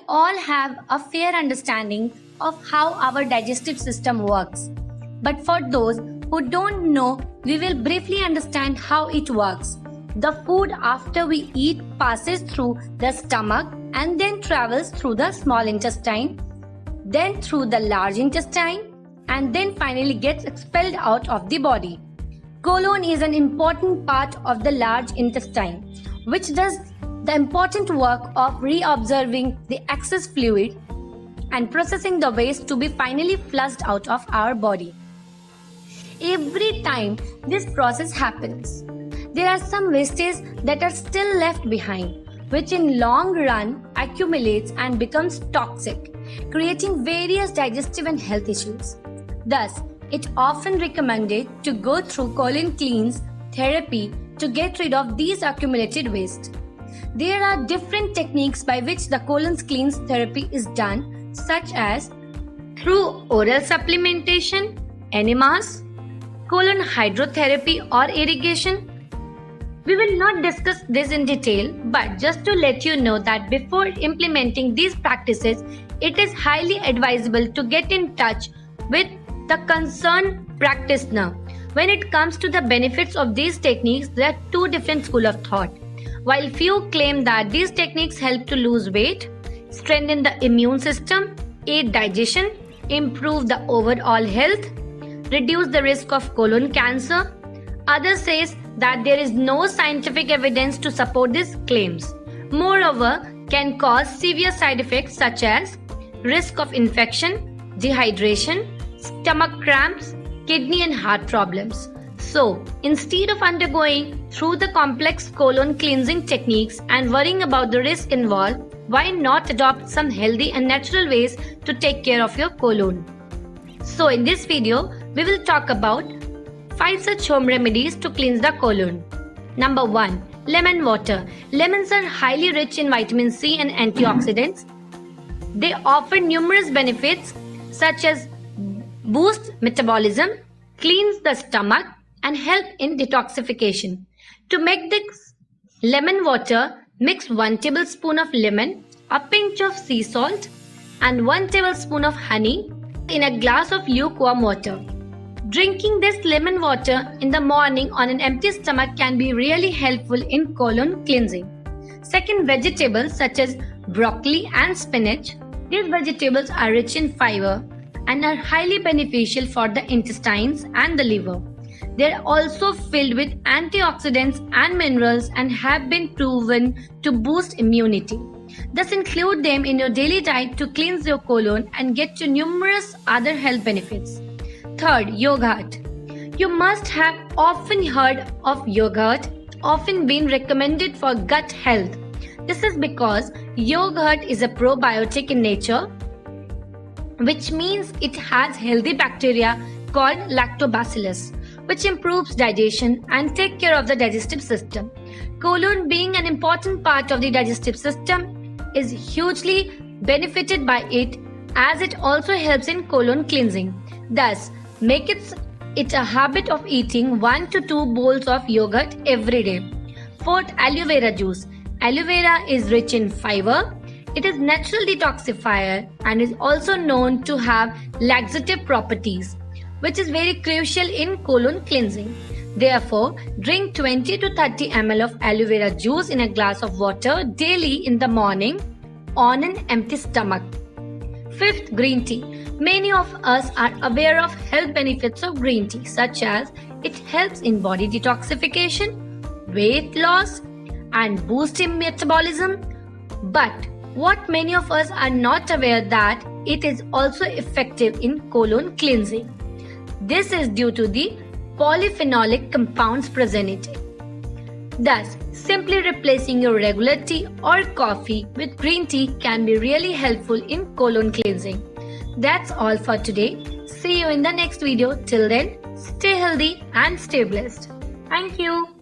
all have a fair understanding of how our digestive system works. But for those who don't know, we will briefly understand how it works. The food after we eat passes through the stomach and then travels through the small intestine, then through the large intestine, and then finally gets expelled out of the body. Colon is an important part of the large intestine, which does the important work of reabsorbing the excess fluid and processing the waste to be finally flushed out of our body. Every time this process happens, there are some wastes that are still left behind, which in long run accumulates and becomes toxic, creating various digestive and health issues. Thus, it often recommended to go through colon cleanse therapy to get rid of these accumulated waste. There are different techniques by which the colon cleanse therapy is done, such as through oral supplementation, enemas, colon hydrotherapy or irrigation. We will not discuss this in detail, but just to let you know that before implementing these practices, it is highly advisable to get in touch with the concerned practitioner. When it comes to the benefits of these techniques, there are two different schools of thought. While few claim that these techniques help to lose weight, strengthen the immune system, aid digestion, improve the overall health, reduce the risk of colon cancer, others says that there is no scientific evidence to support these claims. Moreover, can cause severe side effects such as risk of infection, dehydration, stomach cramps, kidney and heart problems. So, instead of undergoing through the complex colon cleansing techniques and worrying about the risk involved, why not adopt some healthy and natural ways to take care of your colon? So, in this video, we will talk about 5 such home remedies to cleanse the colon. Number 1. Lemon water. Lemons are highly rich in vitamin C and antioxidants. They offer numerous benefits such as boost metabolism, cleanse the stomach, and help in detoxification. To make this lemon water, mix 1 tablespoon of lemon, a pinch of sea salt, and 1 tablespoon of honey in a glass of lukewarm water. Drinking this lemon water in the morning on an empty stomach can be really helpful in colon cleansing. Second, vegetables such as broccoli and spinach. These vegetables are rich in fiber and are highly beneficial for the intestines and the liver. They are also filled with antioxidants and minerals and have been proven to boost immunity. Thus, include them in your daily diet to cleanse your colon and get you numerous other health benefits. Third, yogurt. You must have often heard of yogurt, often been recommended for gut health. This is because yogurt is a probiotic in nature, which means it has healthy bacteria called lactobacillus, which improves digestion and take care of the digestive system. Colon, being an important part of the digestive system, is hugely benefited by it, as it also helps in colon cleansing. Thus, make it a habit of eating 1 to 2 bowls of yogurt every day. Fourth, aloe vera juice. Aloe vera is rich in fiber. It is natural detoxifier and is also known to have laxative properties, which is very crucial in colon cleansing. Therefore, drink 20 to 30 ml of aloe vera juice in a glass of water daily in the morning on an empty stomach. Fifth, green tea. Many of us are aware of health benefits of green tea, such as it helps in body detoxification, weight loss, and boosting metabolism. But what many of us are not aware that it is also effective in colon cleansing. This is due to the polyphenolic compounds present in it. Thus, simply replacing your regular tea or coffee with green tea can be really helpful in colon cleansing. That's all for today. See you in the next video. Till then, stay healthy and stay blessed. Thank you.